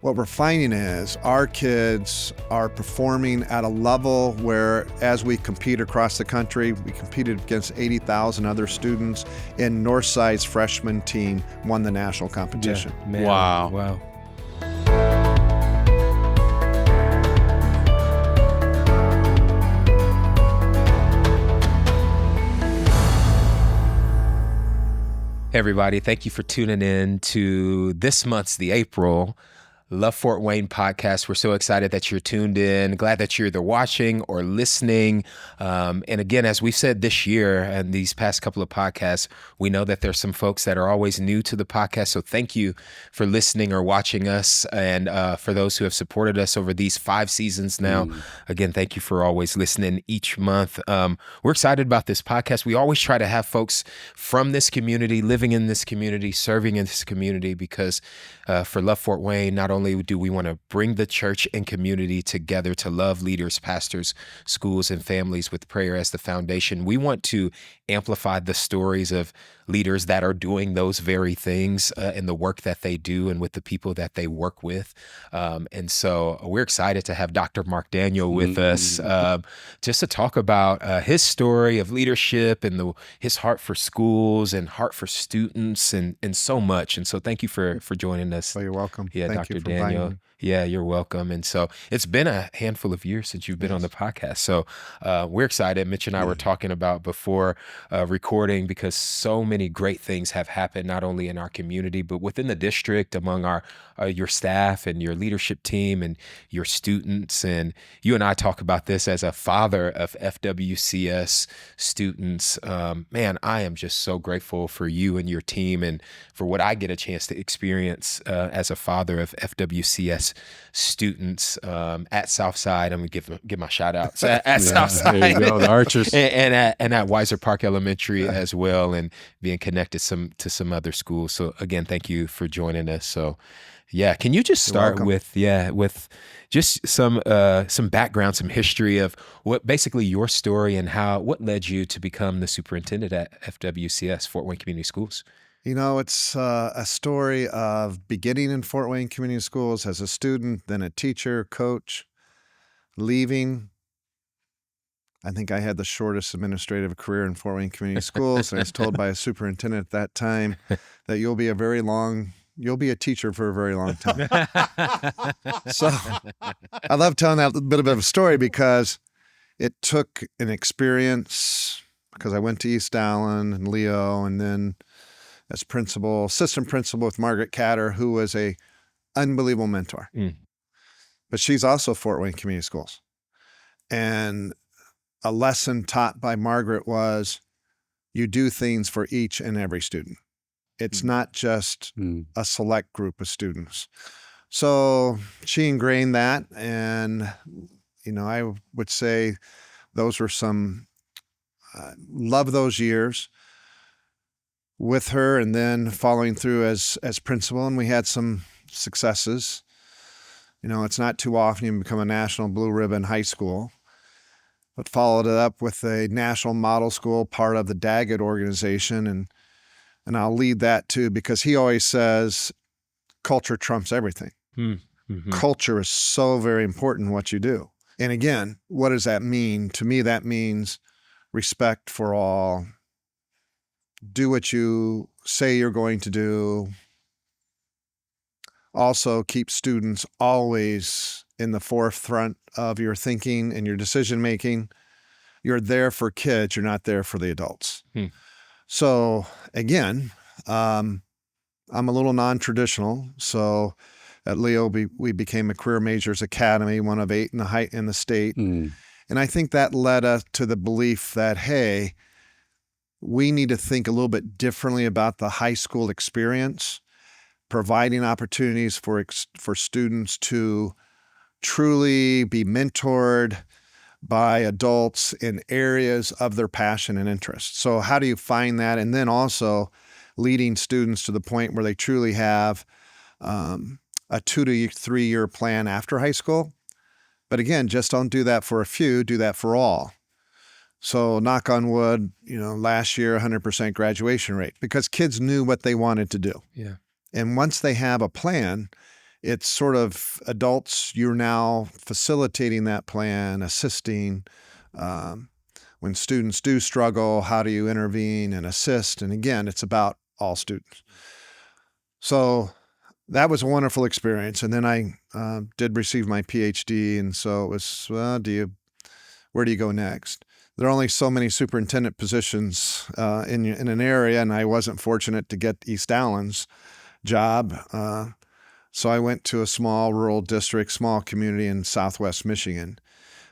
What we're finding is our kids are performing at a level where, as we compete across the country, we competed against 80,000 other students, and Northside's freshman team won the national competition. Yeah, man. Wow. Hey everybody, thank you for tuning in to this month's, the April Love Fort Wayne podcast. We're so excited that you're tuned in. Glad that you're either watching or listening. And again, as we've said this year and these past couple of podcasts, we know that there's some folks that are always new to the podcast. So thank you for listening or watching us. And for those who have supported us over these 5 seasons now, again, thank you for always listening each month. We're excited about this podcast. We always try to have folks from this community, living in this community, serving in this community, because for Love Fort Wayne, not only do we want to bring the church and community together to love leaders, pastors, schools, and families with prayer as the foundation, we want to amplify the stories of leaders that are doing those very things in the work that they do and with the people that they work with. And so we're excited to have Dr. Mark Daniel with us just to talk about his story of leadership and his heart for schools and heart for students and so much. And so thank you for joining us. Well, you're welcome. Yeah, Thank Dr. you for Daniel. inviting me. Yeah, you're welcome. And so it's been a handful of years since you've been on the podcast. So we're excited. Mitch and I were talking about before recording, because so many great things have happened, not only in our community, but within the district, among your staff and your leadership team and your students. And you and I talk about this as a father of FWCS students. Man, I am just so grateful for you and your team and for what I get a chance to experience as a father of FWCS students at Southside. I'm gonna give my shout outs at Southside. There you go, the Archers. and at Weiser Park Elementary as well, and being connected to some other schools. So again, thank you for joining us. So yeah, can you just start with just some background, some history of what basically your story and what led you to become the superintendent at FWCS, Fort Wayne Community Schools? You know, it's a story of beginning in Fort Wayne Community Schools as a student, then a teacher, coach, leaving. I think I had the shortest administrative career in Fort Wayne Community Schools, and I was told by a superintendent at that time that you'll be a teacher for a very long time. So I love telling that bit of a story because it took an experience, because I went to East Allen and Leo, and then as assistant principal with Margaret Catter, who was a unbelievable mentor. But she's also Fort Wayne Community Schools. And a lesson taught by Margaret was you do things for each and every student. It's not just a select group of students. So she ingrained that. And, I would say those were love those years with her, and then following through as principal. And we had some successes. It's not too often you become a national blue ribbon high school, but followed it up with a national model school, part of the Daggett organization. And I'll lead that too, because he always says culture trumps everything. Culture is so very important in what you do. And again, what does that mean? To me, that means respect for all. Do what you say you're going to do. Also, keep students always in the forefront of your thinking and your decision making. You're there for kids. You're not there for the adults. So again, I'm a little non-traditional. So at Leo, we became a Career Majors Academy, one of 8 in the state. And I think that led us to the belief that, hey, we need to think a little bit differently about the high school experience, providing opportunities for students to truly be mentored by adults in areas of their passion and interest. So how do you find that? And then also leading students to the point where they truly have a 2 to 3 year plan after high school. But again, just don't do that for a few, do that for all. So knock on wood, last year, 100% graduation rate, because kids knew what they wanted to do. Yeah. And once they have a plan it's sort of adults, you're now facilitating that plan, assisting. When students do struggle, how do you intervene and assist? And again, it's about all students. So that was a wonderful experience. And then I did receive my PhD. And so it was, well, where do you go next? There are only so many superintendent positions in an area, and I wasn't fortunate to get East Allen's job. So I went to a small rural district, small community in Southwest Michigan,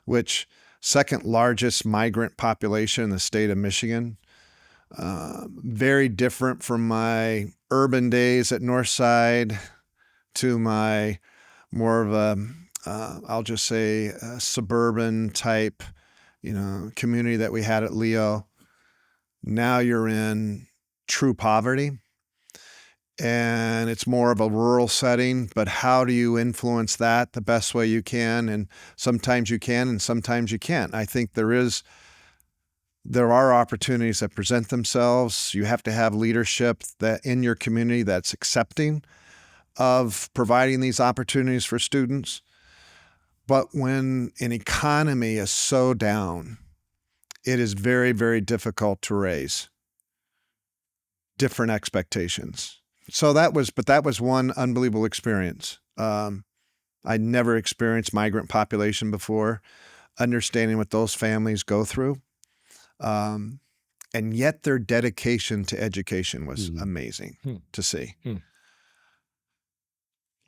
which second largest migrant population in the state of Michigan. Very different from my urban days at Northside to my more of a, I'll just say, a suburban type, community that we had at Leo. Now you're in true poverty, and it's more of a rural setting, but how do you influence that the best way you can? And sometimes you can, and sometimes you can't. I think there are opportunities that present themselves. You have to have leadership that in your community that's accepting of providing these opportunities for students. But when an economy is so down, it is very, very difficult to raise different expectations. So that was one unbelievable experience. I'd never experienced migrant population before, understanding what those families go through. And yet their dedication to education was amazing to see.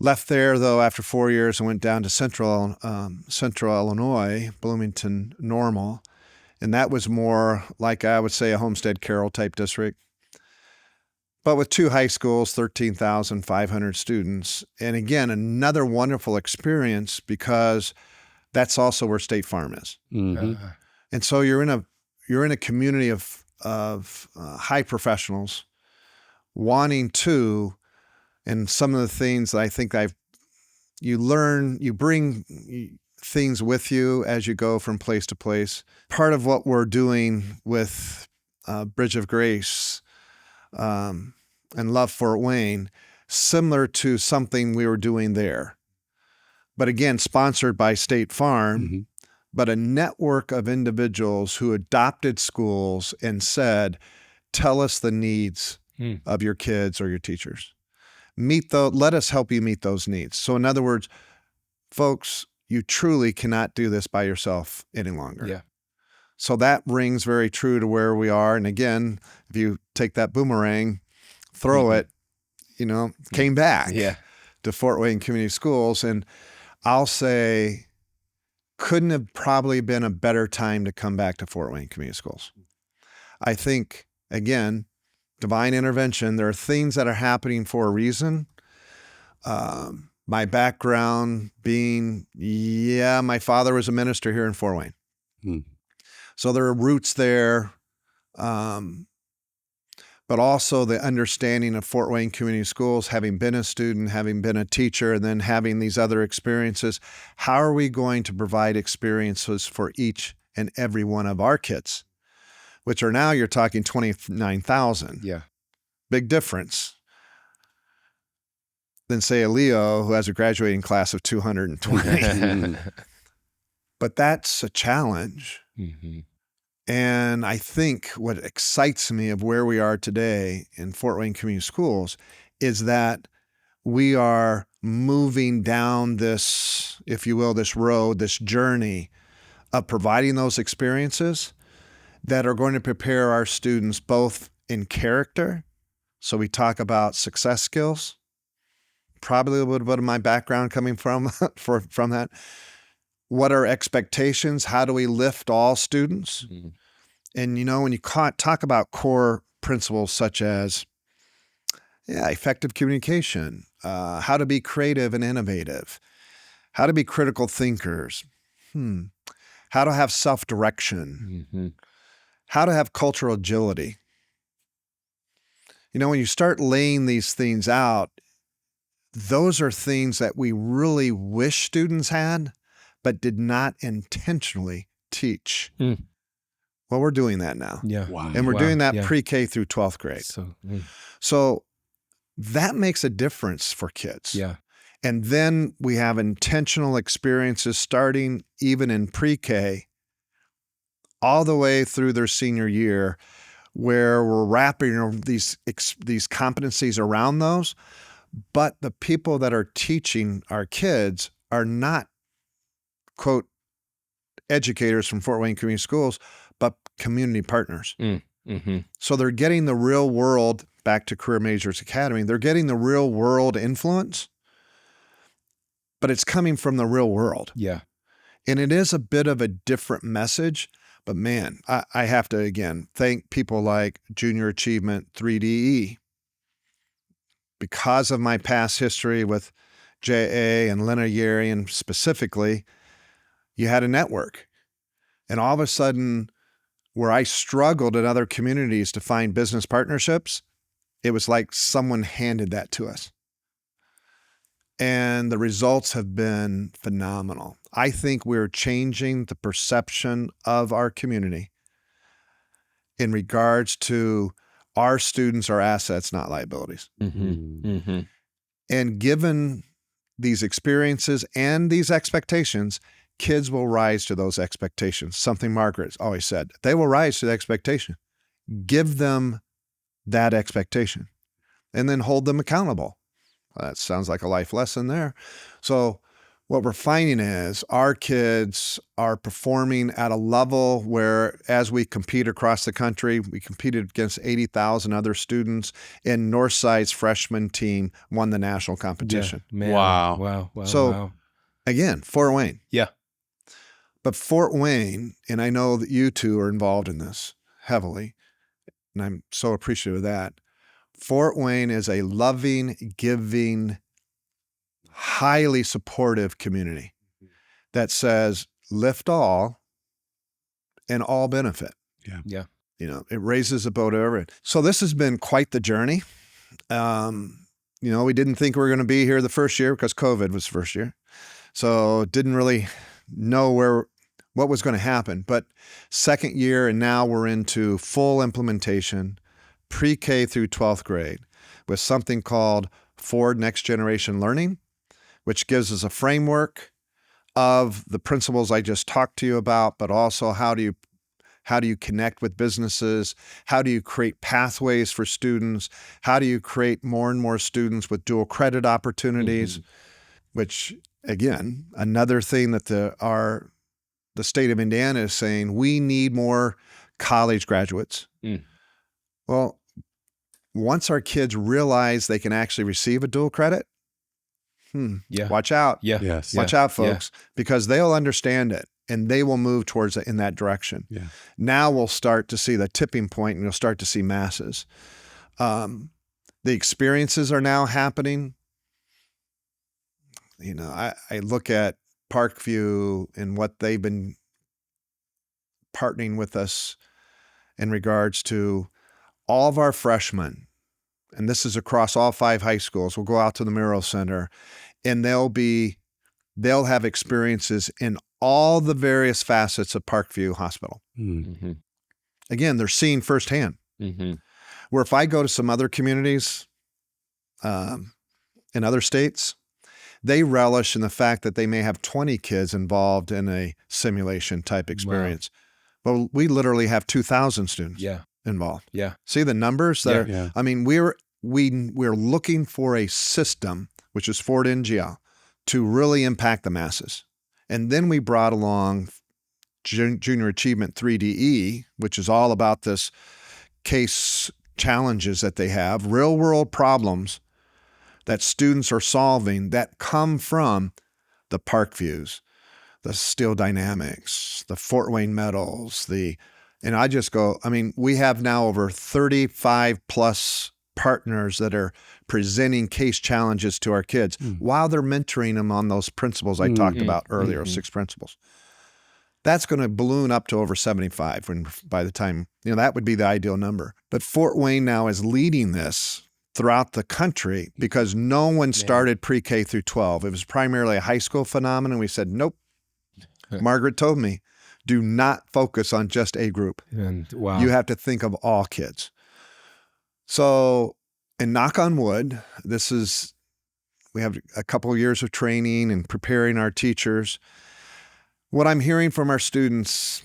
Left there, though, after 4 years and went down to Central Illinois, Bloomington Normal. And that was more like, I would say, a Homestead Carroll type district. But with 2 high schools, 13,500 students. And again, another wonderful experience because that's also where State Farm is. And so you're in a community of high professionals wanting to, and some of the things that I think you bring things with you as you go from place to place. Part of what we're doing with Bridge of Grace and Love Fort Wayne, similar to something we were doing there. But again, sponsored by State Farm, but a network of individuals who adopted schools and said, tell us the needs of your kids or your teachers. Let us help you meet those needs. So in other words, folks, you truly cannot do this by yourself any longer. Yeah. So that rings very true to where we are. And again, if you take that boomerang, throw it, came back to Fort Wayne Community Schools. And I'll say, couldn't have probably been a better time to come back to Fort Wayne Community Schools. I think, again, divine intervention, there are things that are happening for a reason. My background being, my father was a minister here in Fort Wayne. So there are roots there, but also the understanding of Fort Wayne Community Schools, having been a student, having been a teacher, and then having these other experiences. How are we going to provide experiences for each and every one of our kids, which are now, you're talking 29,000. Yeah. Big difference than, say, a Leo who has a graduating class of 220. But that's a challenge. And I think what excites me of where we are today in Fort Wayne Community Schools is that we are moving down this, if you will, this road, this journey of providing those experiences that are going to prepare our students both in character. So we talk about success skills, probably a little bit of my background coming from that. What are expectations? How do we lift all students? And, when you talk about core principles such as effective communication, how to be creative and innovative, how to be critical thinkers, how to have self-direction, how to have cultural agility. When you start laying these things out, those are things that we really wish students had, but did not intentionally teach. Well, we're doing that now. Yeah. Wow. And we're doing that pre-K through 12th grade. So, So that makes a difference for kids. yeah. And then we have intentional experiences starting even in pre-K all the way through their senior year, where we're wrapping these competencies around those. But the people that are teaching our kids are not, quote, educators from Fort Wayne Community Schools, but community partners. Mm-hmm. So they're getting the real world, back to Career Majors Academy, they're getting the real world influence, but it's coming from the real world. Yeah. And it is a bit of a different message, but man, I have to, again, thank people like Junior Achievement 3DE. Because of my past history with JA and Lena Yerian specifically, you had a network. And all of a sudden, where I struggled in other communities to find business partnerships, it was like someone handed that to us. And the results have been phenomenal. I think we're changing the perception of our community in regards to our students are assets, not liabilities. Mm-hmm. Mm-hmm. And given these experiences and these expectations, kids will rise to those expectations. Something Margaret's always said, they will rise to the expectation. Give them that expectation and then hold them accountable. That sounds like a life lesson there. So what we're finding is our kids are performing at a level where, as we compete across the country, we competed against 80,000 other students, and Northside's freshman team won the national competition. Yeah, man. Wow. So again, Fort Wayne. Yeah. But Fort Wayne, and I know that you two are involved in this heavily, and I'm so appreciative of that. Fort Wayne is a loving, giving, highly supportive community that says lift all and all benefit. Yeah. You know, it raises the boat over it. So this has been quite the journey. You know, we didn't think we were going to be here the first year because COVID was the first year. So didn't really know what was going to happen. But second year, and now we're into full implementation, pre-K through 12th grade, with something called Ford Next Generation Learning, which gives us a framework of the principles I just talked to you about, but also how do you connect with businesses? How do you create pathways for students? How do you create more and more students with dual credit opportunities? Which, again, another thing that the state of Indiana is saying, we need more college graduates. Well, once our kids realize they can actually receive a dual credit, watch out. Yes. Watch out, folks, because they'll understand it and they will move towards it in that direction. Yeah. Now we'll start to see the tipping point and you'll start to see masses. The experiences are now happening. You know, I look at Parkview and what they've been partnering with us in regards to all of our freshmen, and this is across all 5 high schools, will go out to the Murrow Center, and they'll have experiences in all the various facets of Parkview Hospital. Again, they're seeing firsthand. Where if I go to some other communities in other states, they relish in the fact that they may have 20 kids involved in a simulation type experience. But we literally have 2,000 students involved. Yeah. See the numbers that Yeah. are, I mean, we're looking for a system, which is Ford NGL, to really impact the masses. And then we brought along Junior Achievement 3DE, which is all about this case challenges that they have, real world problems that students are solving that come from the Parkviews, the Steel Dynamics, the Fort Wayne Metals, and I just go, I mean, we have now over 35 plus partners that are presenting case challenges to our kids while they're mentoring them on those principles I talked about earlier, 6 principles. That's going to balloon up to over 75 by the time, that would be the ideal number. But Fort Wayne now is leading this throughout the country because no one started pre-K through 12. It was primarily a high school phenomenon. We said, nope. Margaret told me, do not focus on just a group. And wow. You have to think of all kids. So, and knock on wood, this is we have a couple of years of training and preparing our teachers. What I'm hearing from our students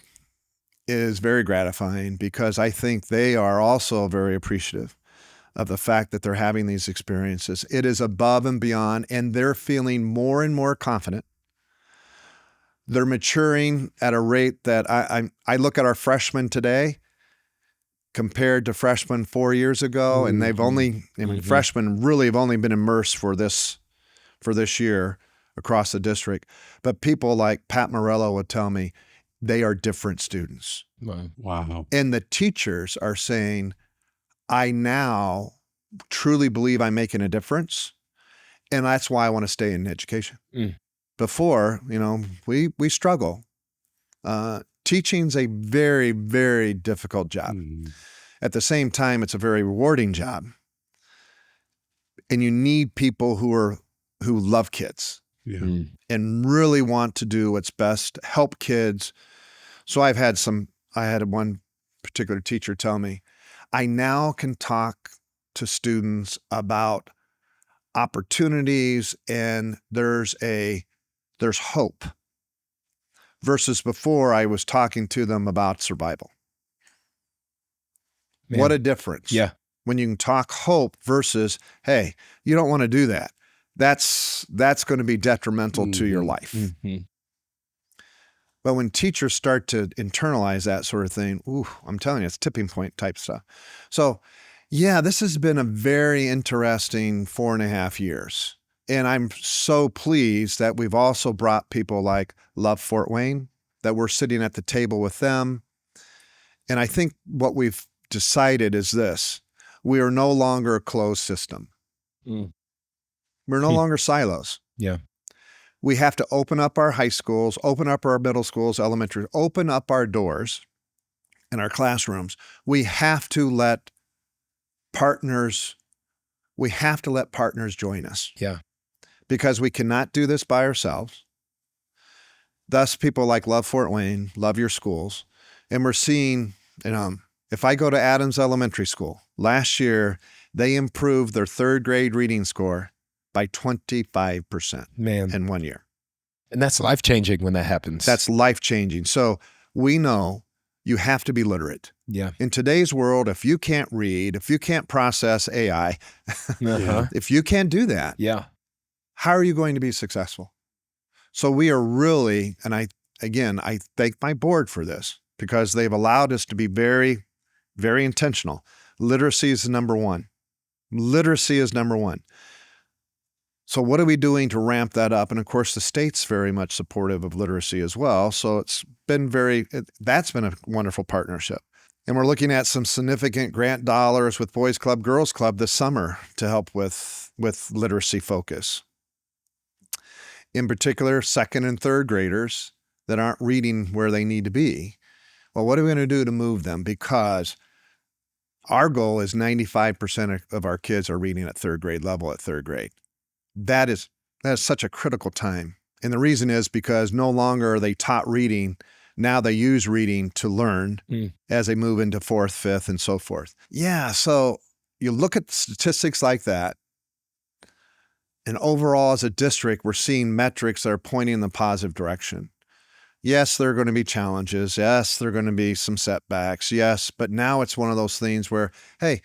is very gratifying because I think they are also very appreciative of the fact that they're having these experiences. It is above and beyond, and they're feeling more and more confident. They're maturing at a rate that I look at our freshmen today compared to freshmen 4 years ago, and they've only, freshmen really have only been immersed for this year across the district. But people like Pat Morello would tell me they are different students. Wow. And the teachers are saying, I now truly believe I'm making a difference, and that's why I want to stay in education. Before, we struggle. Teaching's a very, very difficult job. At the same time, it's a very rewarding job. And you need people who love kids and really want to do what's best, help kids. So I had one particular teacher tell me, I now can talk to students about opportunities and there's hope, versus before I was talking to them about survival. Man. What a difference. Yeah. When you can talk hope versus, hey, you don't want to do that. That's going to be detrimental to your life. But when teachers start to internalize that sort of thing, I'm telling you, it's tipping point type stuff. So yeah, this has been a very interesting 4.5 years. And I'm so pleased that we've also brought people like Love Fort Wayne, that we're sitting at the table with them. And I think what we've decided is this: we are no longer a closed system. We're no longer silos. Yeah. We have to open up our high schools, open up our middle schools, elementary, open up our doors in our classrooms. We have to let partners join us. Yeah. Because we cannot do this by ourselves. Thus, people like Love Fort Wayne, love your schools. And we're seeing, if I go to Adams Elementary School, last year, they improved their 3rd grade reading score by 25% in 1 year. And that's life-changing when that happens. That's life-changing. So we know you have to be literate. Yeah. In today's world, if you can't read, if you can't process AI, if you can't do that, how are you going to be successful? So we are really, and I thank my board for this because they've allowed us to be very, very intentional. Literacy is number one. Literacy is number one. So what are we doing to ramp that up? And of course, the state's very much supportive of literacy as well. So that's been a wonderful partnership. And we're looking at some significant grant dollars with Boys Club, Girls Club this summer to help with literacy focus. In particular, 2nd and 3rd graders that aren't reading where they need to be. Well, what are we going to do to move them? Because our goal is 95% of our kids are reading at 3rd grade level at 3rd grade. That is such a critical time. And the reason is because no longer are they taught reading. Now they use reading to learn as they move into 4th, 5th, and so forth. Yeah, so you look at statistics like that, and overall as a district, we're seeing metrics that are pointing in the positive direction. Yes, there are going to be challenges. Yes, there are going to be some setbacks. Yes, but now it's one of those things where, hey,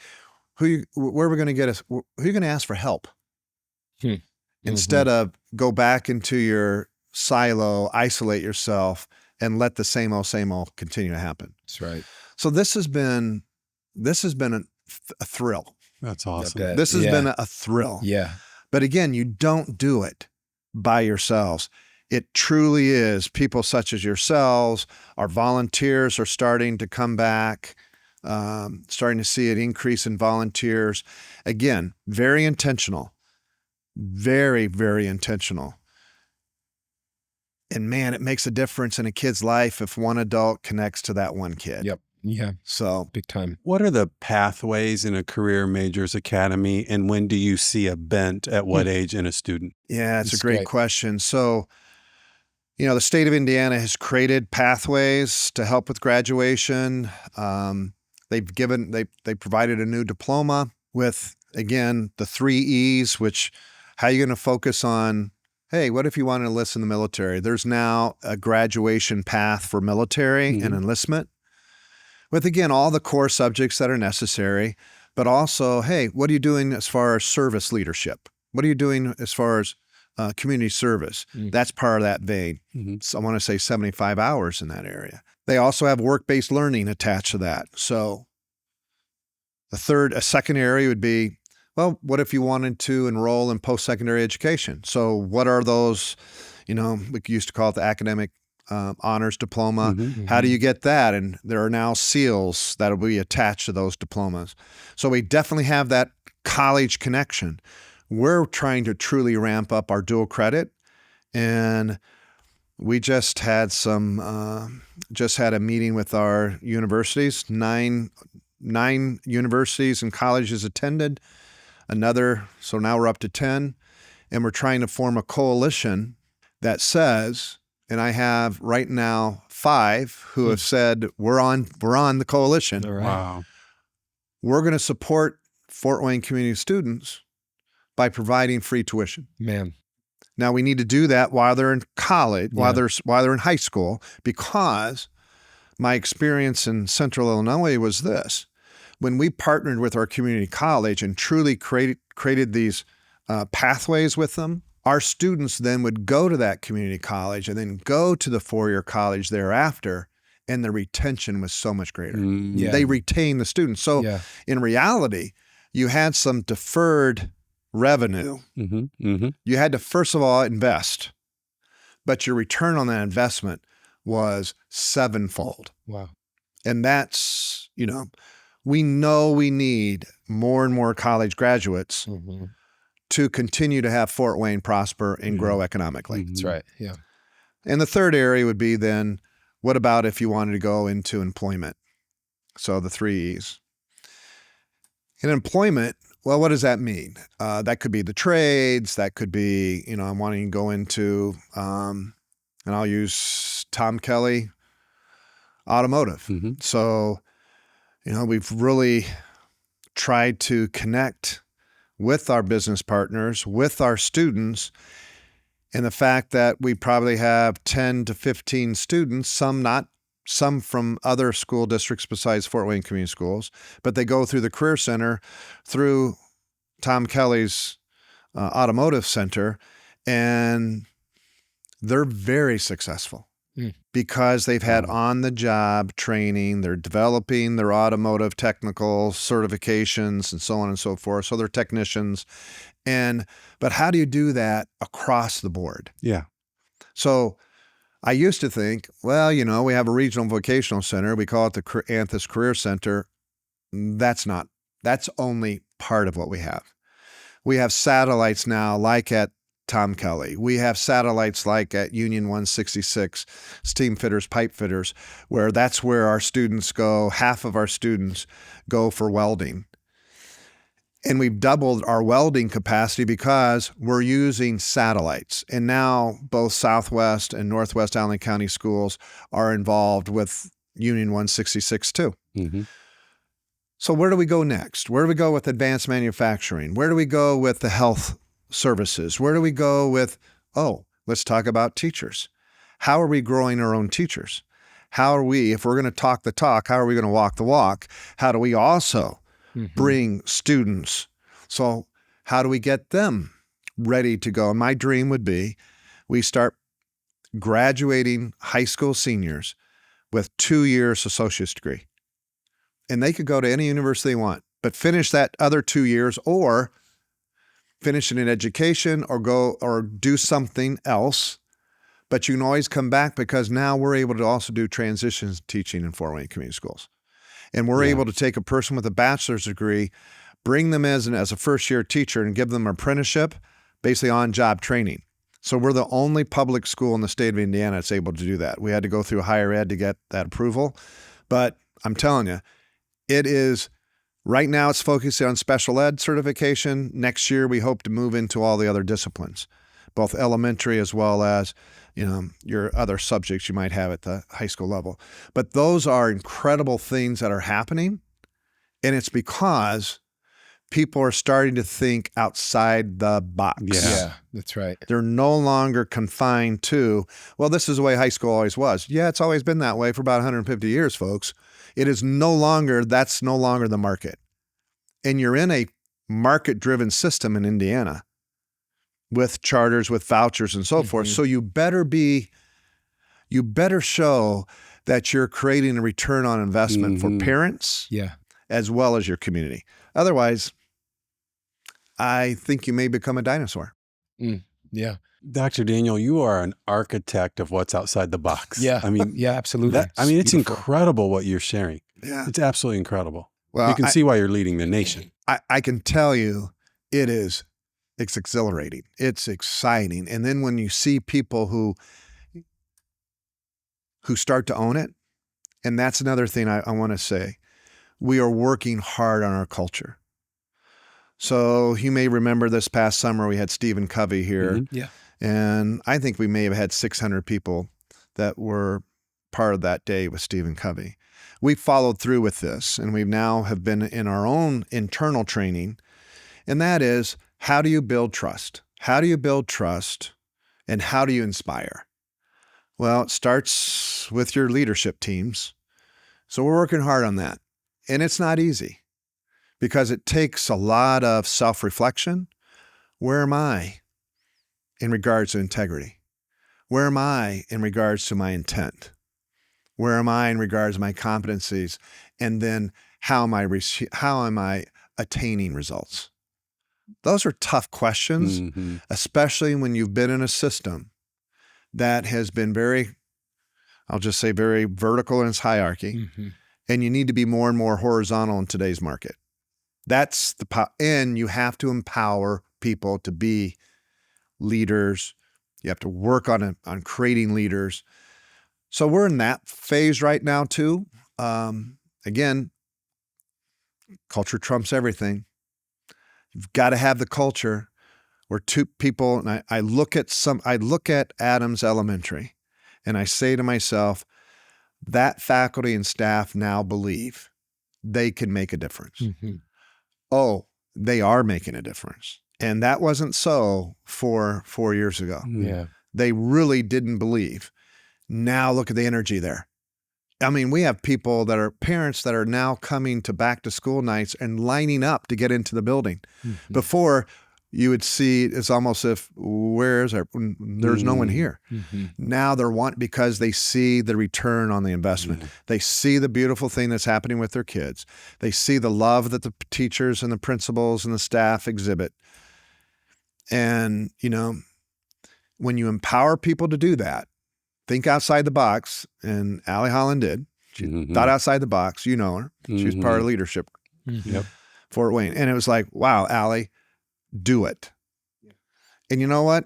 who are we going to ask for help? Instead of go back into your silo, isolate yourself, and let the same old continue to happen. That's right. So this has been a thrill. That's awesome. This has been a thrill. Yeah. But again, you don't do it by yourselves. It truly is people such as yourselves. Our volunteers are starting to come back, starting to see an increase in volunteers. Again, very intentional. Very, very intentional. And man, it makes a difference in a kid's life if one adult connects to that one kid. Yep. Yeah. So big time. What are the pathways in a Career Majors Academy, and when do you see a bent at what age in a student? Yeah, it's a great question. So, the state of Indiana has created pathways to help with graduation. They provided a new diploma with, again, the 3 E's, which How are you going to focus on, hey, what if you want to enlist in the military? There's now a graduation path for military and enlistment with, again, all the core subjects that are necessary, but also, hey, what are you doing as far as service leadership? What are you doing as far as community service? That's part of that vein. So I want to say 75 hours in that area. They also have work-based learning attached to that. So a second area would be, well, what if you wanted to enroll in post-secondary education? So what are those, we used to call it the academic honors diploma. How do you get that? And there are now seals that will be attached to those diplomas. So we definitely have that college connection. We're trying to truly ramp up our dual credit. And we just had a meeting with our universities, nine universities and colleges attended. So now we're up to 10, and we're trying to form a coalition that says, and I have right now 5 who have said, we're on the coalition. All right. Wow. We're going to support Fort Wayne community students by providing free tuition. Man. Now we need to do that while they're in college, while they're in high school, because my experience in Central Illinois was this. When we partnered with our community college and truly created these pathways with them, our students then would go to that community college and then go to the four-year college thereafter, and the retention was so much greater. They retain the students. So in reality, you had some deferred revenue. You had to, first of all, invest, but your return on that investment was 7-fold. Wow. And that's, we know we need more and more college graduates to continue to have Fort Wayne prosper and grow economically. That's right. Yeah. And the third area would be then, what about if you wanted to go into employment? So the 3 E's. In employment, well, what does that mean? That could be the trades. That could be, I'm wanting to go into, and I'll use Tom Kelly, automotive. So, we've really tried to connect with our business partners, with our students, and the fact that we probably have 10 to 15 students, some from other school districts besides Fort Wayne Community Schools, but they go through the Career Center, through Tom Kelly's Automotive Center, and they're very successful because they've had on-the-job training. They're developing their automotive technical certifications and so on and so forth. So they're technicians. But how do you do that across the board? Yeah. So I used to think, well, we have a regional vocational center. We call it the Anthus Career Center. That's only part of what we have. We have satellites now, like at Tom Kelly. We have satellites like at Union 166, steam fitters, pipe fitters, where that's where our students go. Half of our students go for welding. And we've doubled our welding capacity because we're using satellites. And now both Southwest and Northwest Allen County schools are involved with Union 166 too. So where do we go next? Where do we go with advanced manufacturing? Where do we go with the health services? Where do we go with, let's talk about teachers. How are we growing our own teachers? How are we, if we're going to talk the talk, how are we going to walk the walk? How do we also bring students? So how do we get them ready to go? And my dream would be we start graduating high school seniors with 2 years associate's degree. And they could go to any university they want, but finish that other 2 years or finish it in education or go or do something else. But you can always come back because now we're able to also do transitions teaching in Fort Wayne Community Schools. And we're able to take a person with a bachelor's degree, bring them as a first-year teacher and give them an apprenticeship, basically on-job training. So we're the only public school in the state of Indiana that's able to do that. We had to go through higher ed to get that approval. But I'm telling you, it is, right now it's focused on special ed certification. Next year, we hope to move into all the other disciplines, both elementary as well as, your other subjects you might have at the high school level. But those are incredible things that are happening. And it's because people are starting to think outside the box. Yeah. That's right. They're no longer confined to, well, this is the way high school always was. Yeah, it's always been that way for about 150 years, folks. It is no longer, that's no longer the market. And you're in a market-driven system in Indiana with charters, with vouchers and so forth. So you better show that you're creating a return on investment for parents Yeah. as well as your community. Otherwise, I think you may become a dinosaur. Yeah. Dr. Daniel, you are an architect of what's outside the box. Yeah. I mean, Yeah, absolutely. it's beautiful. incredible what you're sharing. Yeah. It's absolutely incredible. Well, You can see why you're leading the nation. I can tell you it's exhilarating. It's exciting. And then when you see people who start to own it, and that's another thing I want to say, we are working hard on our culture. So you may remember this past summer, we had Stephen Covey here. Mhm. Yeah. And I think we may have had 600 people that were part of that day with Stephen Covey. We followed through with this, and we now have been in our own internal training. And that is, how do you build trust? How do you build trust? And how do you inspire? Well, it starts with your leadership teams. So we're working hard on that. And it's not easy because it takes a lot of self-reflection. Where am I in regards to integrity? Where am I in regards to my intent? Where am I in regards to my competencies? And then how am I attaining results? Those are tough questions, especially when you've been in a system that has been very, I'll just say very vertical in its hierarchy, and you need to be more and more horizontal in today's market. That's and you have to empower people to be leaders. You have to work on creating leaders. So we're in that phase right now too. Again, culture trumps everything. You've got to have the culture where two people, and I look at Adams Elementary and I say to myself, that faculty and staff now believe they can make a difference. Oh, they are making a difference. And that wasn't so 4 years ago. Yeah. They really didn't believe. Now look at the energy there. I mean, we have people that are parents that are now coming to back to school nights and lining up to get into the building. Before, you would see it's almost if there's no one here. Now they're because they see the return on the investment. They see the beautiful thing that's happening with their kids. They see the love that the teachers and the principals and the staff exhibit. And, when you empower people to do that, think outside the box, and Allie Holland did. She thought outside the box. You know her. She was part of leadership. Yep. Fort Wayne. And it was like, wow, Allie, do it. And you know what?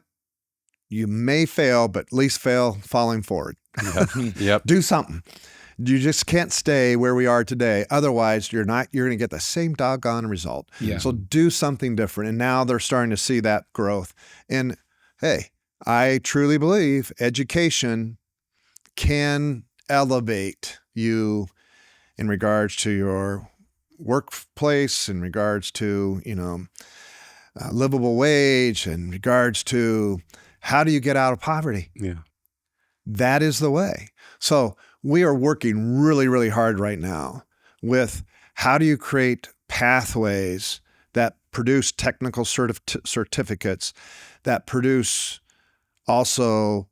You may fail, but at least fail falling forward. Yep. Do something. You just can't stay where we are today. Otherwise, you're going to get the same doggone result. Yeah. So do something different. And now they're starting to see that growth. And hey, I truly believe education can elevate you in regards to your workplace, in regards to, livable wage, in regards to how do you get out of poverty? Yeah. That is the way. So we are working really, really hard right now with how do you create pathways that produce technical certificates, that produce also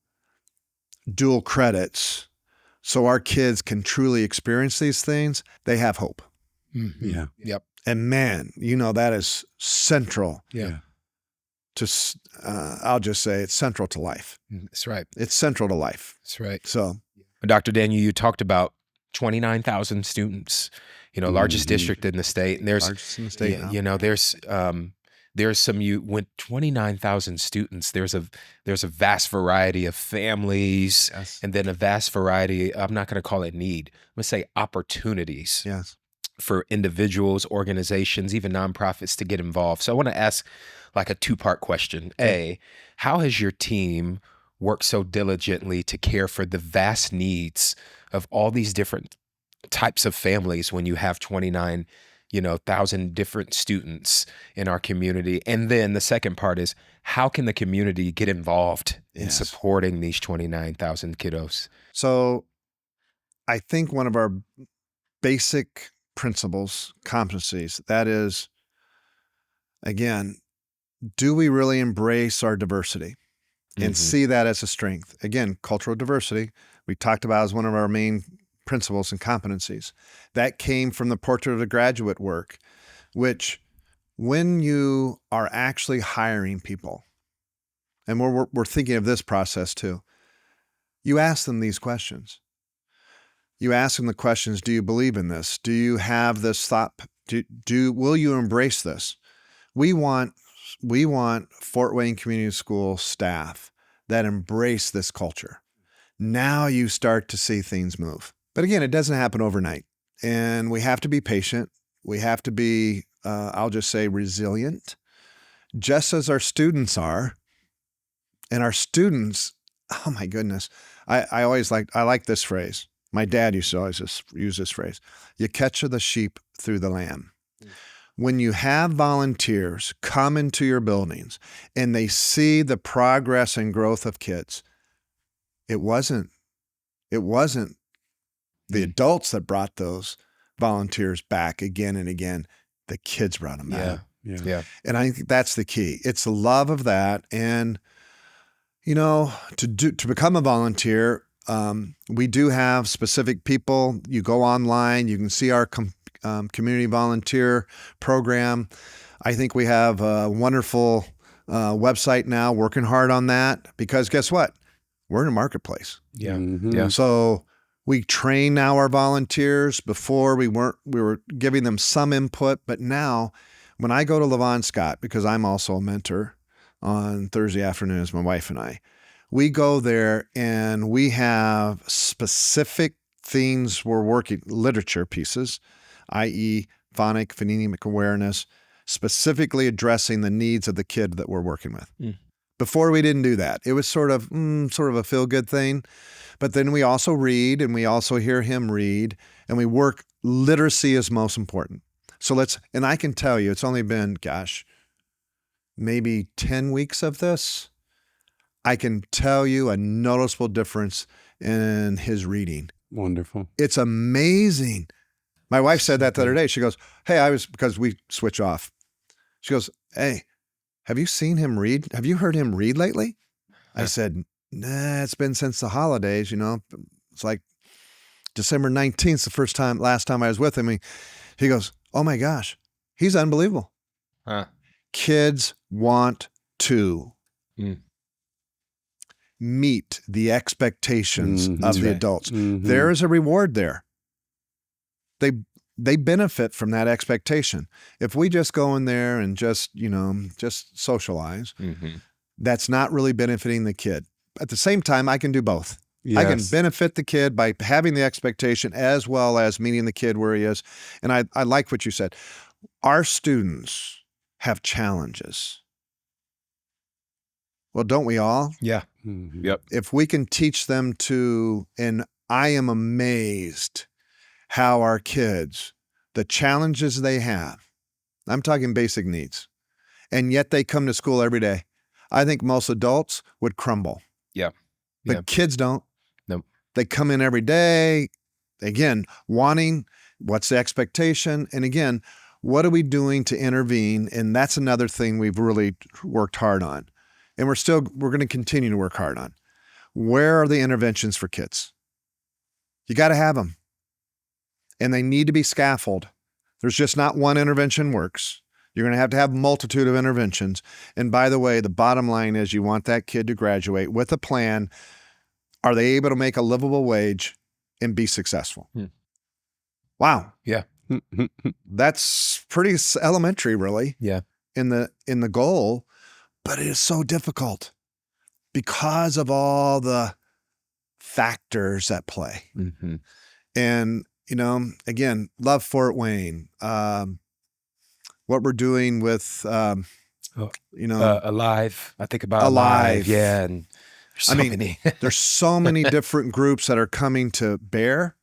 dual credits, so our kids can truly experience these things. They have hope. Yeah. Yep. And man, that is central Yeah. to, I'll just say it's central to life. That's right. It's central to life. That's right. So Dr. Daniel, you talked about 29,000 students, largest district in the state. And there's, largest in the state now. there's some, you went 29,000 students. There's a vast variety of families, Yes. and then a vast variety, I'm not going to call it need, I'm going to say opportunities Yes. for individuals, organizations, even nonprofits to get involved. So I want to ask like a two-part question. A, how has your team worked so diligently to care for the vast needs of all these different types of families when you have 29 1,000 different students in our community. And then the second part is, how can the community get involved in Yes. supporting these 29,000 kiddos? So I think one of our basic principles, competencies, that is, again, do we really embrace our diversity and Mhm. see that as a strength? Again, cultural diversity, we talked about as one of our main principles and competencies. That came from the Portrait of a Graduate work, which when you are actually hiring people, and we're thinking of this process too, you ask them these questions. You ask them the questions, do you believe in this? Do you have this thought? Will you embrace this? We want Fort Wayne Community School staff that embrace this culture. Now you start to see things move. But again, it doesn't happen overnight. And we have to be patient. We have to be, I'll just say, resilient, just as our students are. And our students, oh my goodness, I like this phrase. My dad used to always just use this phrase. You catch the sheep through the lamb. When you have volunteers come into your buildings and they see the progress and growth of kids, it wasn't the adults that brought those volunteers back again and again. The kids brought them back. Yeah. And I think that's the key. It's the love of that. And, to become a volunteer, we do have specific people. You go online, you can see our community volunteer program. I think we have a wonderful website now, working hard on that, because guess what? We're in a marketplace. Yeah. Mhm. Yeah. So we train now our volunteers. Before we were giving them some input, but now when I go to Levon Scott, because I'm also a mentor on Thursday afternoons, my wife and I, we go there and we have specific things we're working, literature pieces, i.e. phonic, phonemic awareness, specifically addressing the needs of the kid that we're working with. Mm. Before we didn't do that. It was sort of a feel-good thing. But then we also read and we also hear him read, and we work. Literacy is most important. So and I can tell you, it's only been, maybe 10 weeks of this. I can tell you a noticeable difference in his reading. Wonderful. It's amazing. My wife said that the other day. She goes, hey, because we switch off. She goes, hey, have you seen him read? Have you heard him read lately? I said, nah, it's been since the holidays, It's like December 19th, last time I was with him. He goes, oh my gosh, he's unbelievable. Huh. Kids want to meet the expectations of the adults. Mhm. There is a reward there. They benefit from that expectation. If we just go in there and just socialize, that's not really benefiting the kid. At the same time, I can do both. I can Yes. benefit the kid by having the expectation as well as meeting the kid where he is. And I like what you said. Our students have challenges. Well, don't we all? Yeah. Mhm. Yep. If we can teach them and I am amazed how our kids, the challenges they have, I'm talking basic needs, and yet they come to school every day. I think most adults would crumble. Yeah. But Yeah. kids don't. Nope. They come in every day, again, wanting, what's the expectation? And again, what are we doing to intervene? And that's another thing we've really worked hard on. And we're going to continue to work hard on. Where are the interventions for kids? You got to have them. And they need to be scaffolded. There's just not one intervention works. You're going to have a multitude of interventions. And by the way, the bottom line is you want that kid to graduate with a plan. Are they able to make a livable wage and be successful? Wow. Yeah. That's pretty elementary, really. Yeah. In the goal, but it is so difficult because of all the factors at play. Mm-hmm. And, again, love Fort Wayne. What we're doing with, Alive. I think about Alive. Yeah. And there's so many. there's so many different groups that are coming to bear.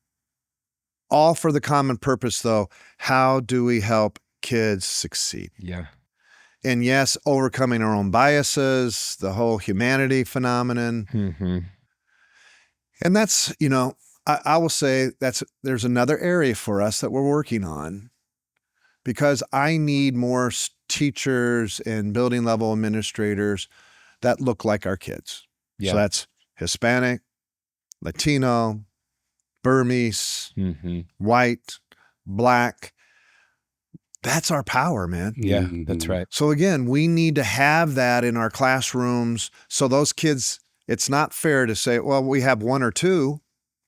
all for the common purpose, though. How do we help kids succeed? Yeah. And yes, overcoming our own biases, the whole humanity phenomenon. Mm-hmm. And that's, I will say there's another area for us that we're working on, because I need more teachers and building level administrators that look like our kids. Yeah. So that's Hispanic, Latino, Burmese, Mm-hmm. white, Black. That's our power, man. Yeah, Mhm. that's right. So again, we need to have that in our classrooms. So those kids, it's not fair to say, well, we have one or two.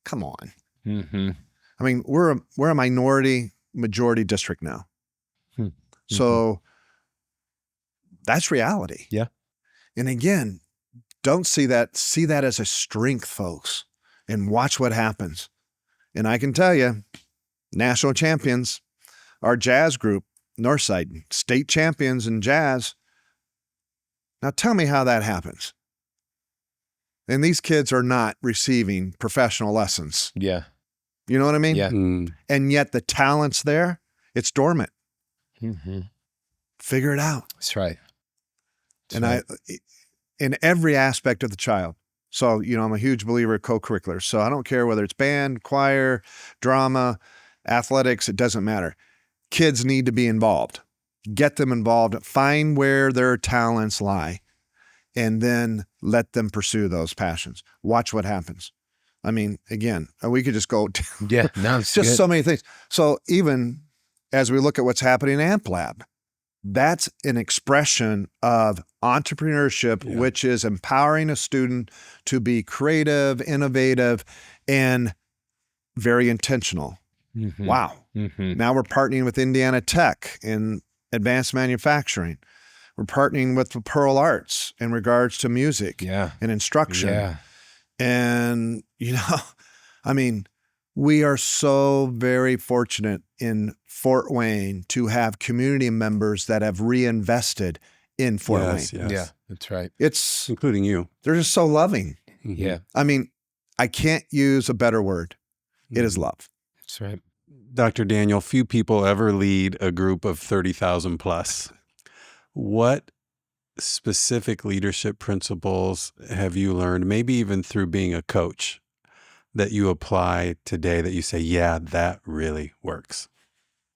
Come on. Mm-hmm. I mean, we're a minority majority district now. Hmm. So that's reality. Yeah. And again, don't see that as a strength, folks, and watch what happens. And I can tell you, national champions, our jazz group, Northside, state champions in jazz. Now tell me how that happens. And these kids are not receiving professional lessons. Yeah. You know what I mean? Yeah. Mm. And yet the talent's there. It's dormant. Mm-hmm. Figure it out. That's right. And in every aspect of the child. So, I'm a huge believer of co-curricular. So I don't care whether it's band, choir, drama, athletics, it doesn't matter. Kids need to be involved. Get them involved. Find where their talents lie, and then let them pursue those passions. Watch what happens. I mean, again, we could just go Yeah. No, it's just good. so many things. So even as we look at what's happening in AmpLab, that's an expression of entrepreneurship, Yeah. which is empowering a student to be creative, innovative, and very intentional. Mm-hmm. Wow. Mm-hmm. Now we're partnering with Indiana Tech in advanced manufacturing. We're partnering with the Pearl Arts in regards to music Yeah. and instruction. Yeah. And, I mean, we are so very fortunate in Fort Wayne to have community members that have reinvested in Fort Yes, Wayne. yes. Yeah. That's right. Including you. They're just so loving. Mhm. Yeah. I mean, I can't use a better word. It is love. That's right. Dr. Daniel, few people ever lead a group of 30,000 plus. What specific leadership principles have you learned, maybe even through being a coach, that you apply today that you say, yeah, that really works?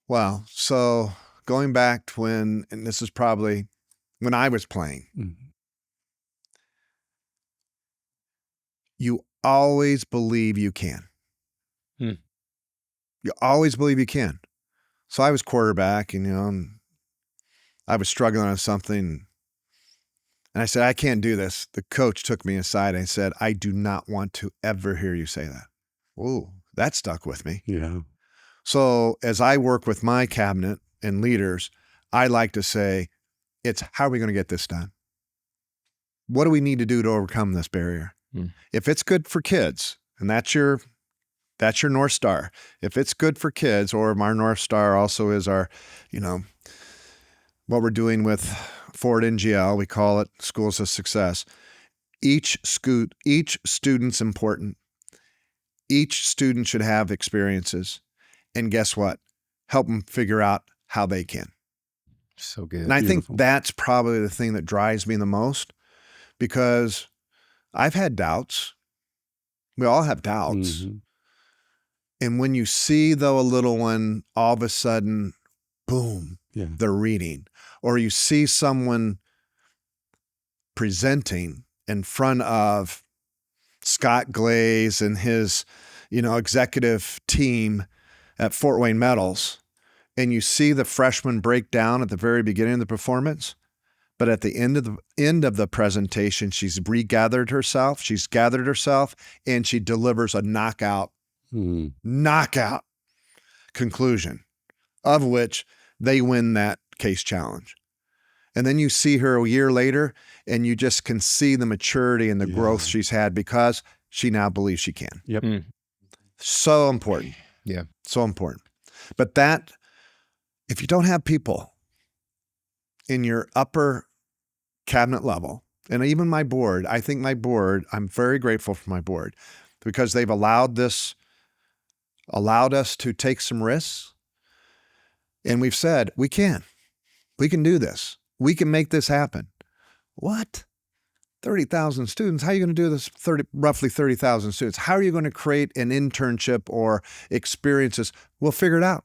Wow. So going back to and this is probably when I was playing, Mhm. you always believe you can. Hmm. You always believe you can. So I was quarterback, and I was struggling on something. And I said, I can't do this. The coach took me aside and said, I do not want to ever hear you say that. Ooh, that stuck with me. Yeah. So as I work with my cabinet and leaders, I like to say, it's how are we going to get this done? What do we need to do to overcome this barrier? Hmm. If it's good for kids, and that's your North Star. If it's good for kids, or our North Star also is our, what we're doing with Ford NGL, we call it Schools of Success. Each student's important. Each student should have experiences. And guess what? Help them figure out how they can. So good. And I Beautiful. think that's probably the thing that drives me the most, because I've had doubts. We all have doubts. Mhm. And when you see, though, a little one, all of a sudden, boom, Yeah. they're reading. Or you see someone presenting in front of Scott Glaze and his, executive team at Fort Wayne Metals, and you see the freshman break down at the very beginning of the performance, but at the end of the presentation, she's gathered herself, and she delivers a knockout conclusion, of which they win that case challenge. And then you see her a year later, and you just can see the maturity and the growth she's had, because she now believes she can. Yep. Mm. So important. Yeah. So important. But that, if you don't have people in your upper cabinet level, and even my board, I'm very grateful for my board, because they've allowed this allowed us to take some risks. And we've said, we can do this. We can make this happen. What? 30,000 students? How are you going to do this? Roughly 30,000 students. How are you going to create an internship or experiences? We'll figure it out.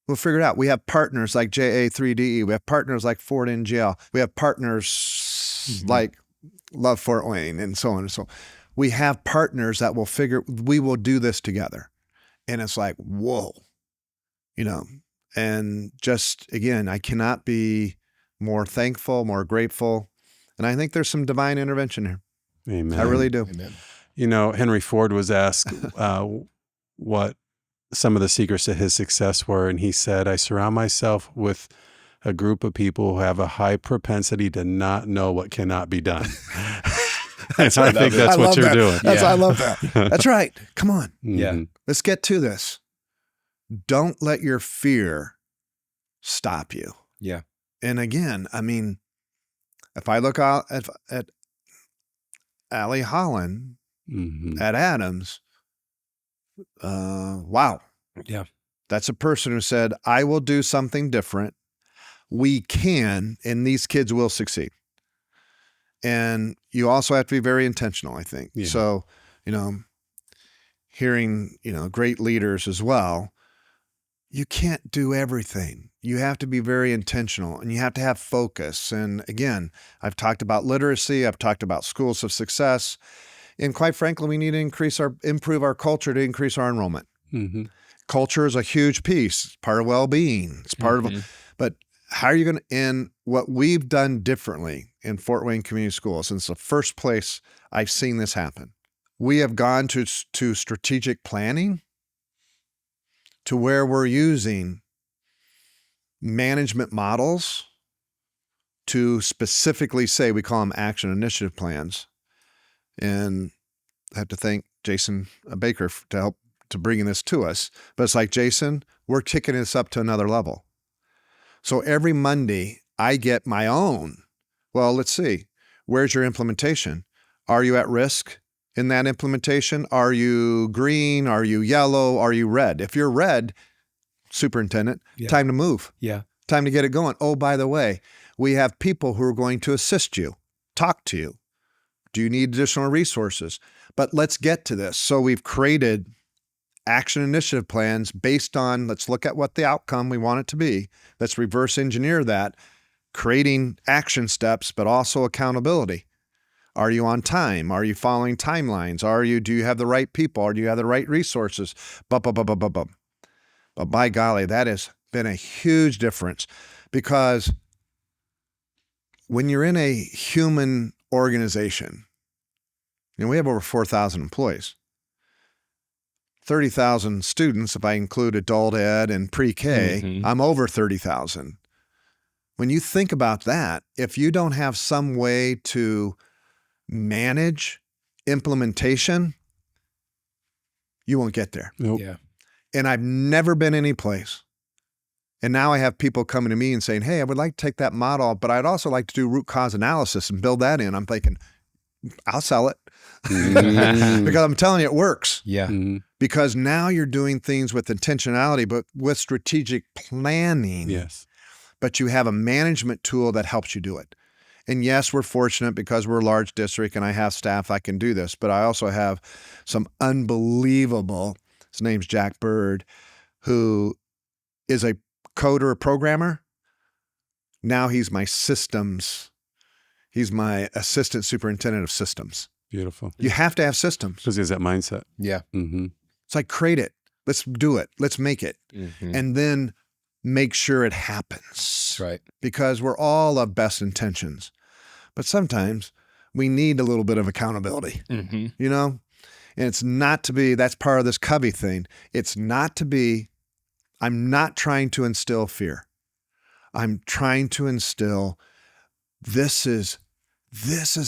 We have partners like JA3DE. We have partners like Ford NGL. We have partners like Love Fort Wayne and so on and so on. We have partners that we will do this together. And it's like, whoa, and just, again, I cannot be more thankful, more grateful. And I think there's some divine intervention here. Amen. I really do. Amen. Henry Ford was asked what some of the secrets to his success were. And he said, I surround myself with a group of people who have a high propensity to not know what cannot be done. I think that's what you're doing. I love that. That's right. Come on. Yeah. Let's get to this. Don't let your fear stop you. Yeah. And again, if I look out at Allie Holland, at Adams, wow. Yeah. That's a person who said, I will do something different. We can, and these kids will succeed. And you also have to be very intentional, I think. Yeah. So, hearing, great leaders as well, you can't do everything. You have to be very intentional and you have to have focus. And again, I've talked about literacy. I've talked about schools of success. And quite frankly, we need to improve our culture to increase our enrollment. Culture is a huge piece. It's part of well-being. It's part of, but how are you going to, and what we've done differently in Fort Wayne Community Schools, since the first place I've seen this happen, we have gone to strategic planning to where we're using management models to specifically say, we call them action initiative plans. And I have to thank Jason Baker to help to bringing this to us. But it's like, Jason, we're kicking this up to another level. So every Monday I get my own, well, let's see, where's your implementation? Are you at risk in that implementation? Are you green? Are you yellow? Are you red? If you're red, superintendent, time to move. Yeah. Time to get it going. Oh, by the way, we have people who are going to assist you, talk to you. Do you need additional resources? But let's get to this. So we've created action initiative plans based on, let's look at what the outcome we want it to be. Let's reverse engineer that, creating action steps, but also accountability. Are you on time? Are you following timelines? Do you have the right people? Or do you have the right resources? But by golly, that has been a huge difference, because when you're in a human organization, we have over 4,000 employees, 30,000 students, if I include adult ed and pre-K, I'm over 30,000. When you think about that, if you don't have some way to manage implementation, you won't get there. Nope. Yeah. And I've never been any place. And now I have people coming to me and saying, hey, I would like to take that model, but I'd also like to do root cause analysis and build that in. I'm thinking, I'll sell it. Because I'm telling you, it works. Yeah. Because now you're doing things with intentionality, but with strategic planning. Yes. But you have a management tool that helps you do it. And yes, we're fortunate because we're a large district and I have staff that can do this, but I also have some unbelievable, his name's Jack Bird, who is a coder, a programmer. Now he's my he's my assistant superintendent of systems. Beautiful. You have to have systems. Because he has that mindset. Yeah. It's like, create it. Let's do it. Let's make it. And then make sure it happens. That's right. Because we're all of best intentions. But sometimes we need a little bit of accountability, And it's not to be, that's part of this Covey thing. It's not to be, I'm not trying to instill fear. I'm trying to instill, this is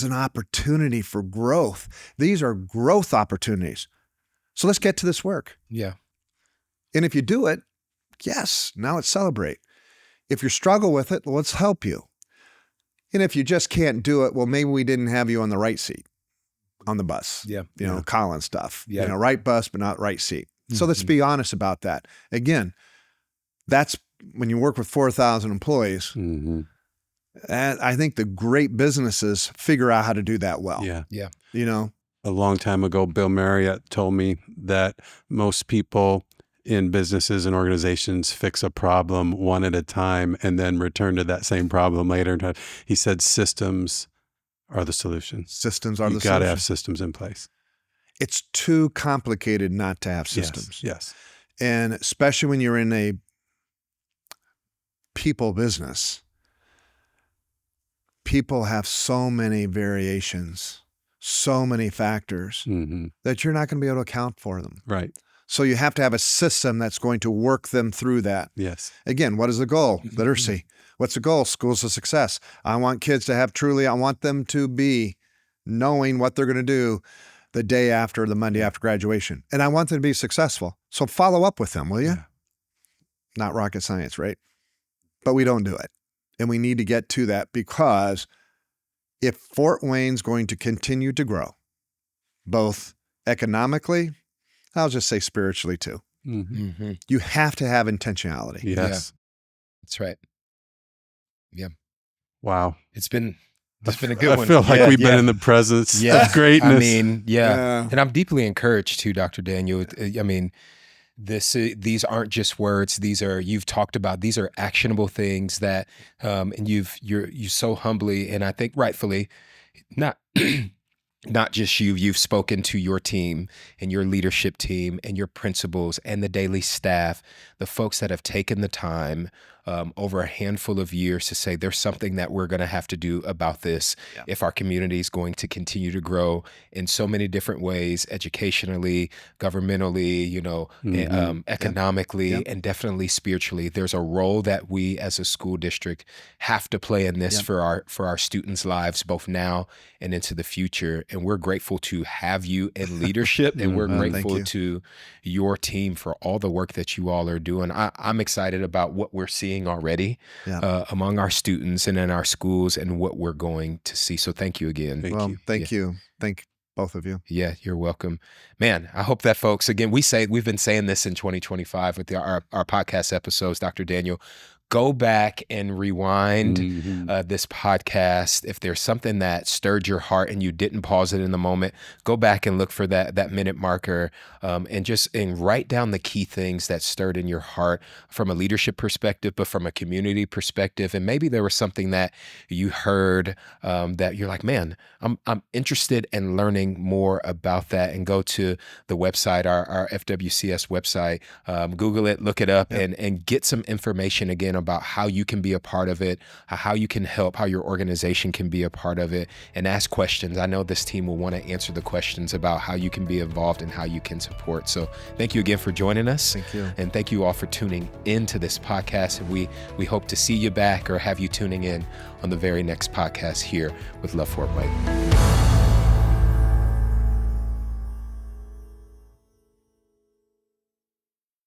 an opportunity for growth. These are growth opportunities. So let's get to this work. Yeah. And if you do it, yes, now let's celebrate. If you struggle with it, let's help you. And if you just can't do it, well, maybe we didn't have you on the right seat on the bus. Yeah. Colin stuff. Yeah. Right bus, but not right seat. So let's be honest about that. Again, that's when you work with 4,000 employees. Mm-hmm. And I think the great businesses figure out how to do that well. Yeah. You know, A long time ago, Bill Marriott told me that most people in businesses and organizations fix a problem one at a time and then return to that same problem later. He said systems are the solution. systems are You the got to solution. have systems in place. It's too complicated not to have systems. Yes. And especially when you're in a people business, people have so many variations, so many factors Mm-hmm. that you're not going to be able to account for them. Right. So you have to have a system that's going to work them through that. Yes. Again, what is the goal? Literacy. What's the goal? Schools of success. I want kids to have I want them to be knowing what they're going to do the day after, the Monday after graduation. And I want them to be successful. So follow up with them, will you? Yeah. Not rocket science, right? But we don't do it. And we need to get to that, because if Fort Wayne's going to continue to grow, both economically, I'll just say spiritually too, Mm-hmm. Mm-hmm. you have to have intentionality. Yes. That's right. Wow. It's been a good one. I feel like Yeah, we've yeah. been in the presence Yeah. of greatness. I mean, yeah. Yeah. And I'm deeply encouraged too, Dr. Daniel. I mean, these aren't just words. You've talked about, these are actionable things that, and you so humbly, and I think rightfully, not just you've spoken to your team and your leadership team and your principals and the daily staff, the folks that have taken the time over a handful of years to say there's something that we're going to have to do about this if our community is going to continue to grow in so many different ways, educationally, governmentally, economically, and definitely spiritually. There's a role that we as a school district have to play in this for our students' lives, both now and into the future. And we're grateful to have you in leadership, and we're Thank grateful you. to your team for all the work that you all are doing. I'm excited about what we're seeing already among our students and in our schools, and what we're going to see. So thank you again. Thank you. Thank both of you. Yeah, you're welcome. Man, I hope that folks, again, we've been saying this in 2025 with our podcast episodes, Dr. Daniel, go back and rewind this podcast. If there's something that stirred your heart and you didn't pause it in the moment, go back and look for that minute marker and write down the key things that stirred in your heart from a leadership perspective, but from a community perspective. And maybe there was something that you heard that you're like, man, I'm interested in learning more about that. And go to the website, our FWCS website, Google it, look it up, and get some information again about how you can be a part of it, how you can help, how your organization can be a part of it, and ask questions. I know this team will want to answer the questions about how you can be involved and how you can support. So thank you again for joining us. Thank you. And thank you all for tuning into this podcast. And we hope to see you back or have you tuning in on the very next podcast here with Love Fort Wayne.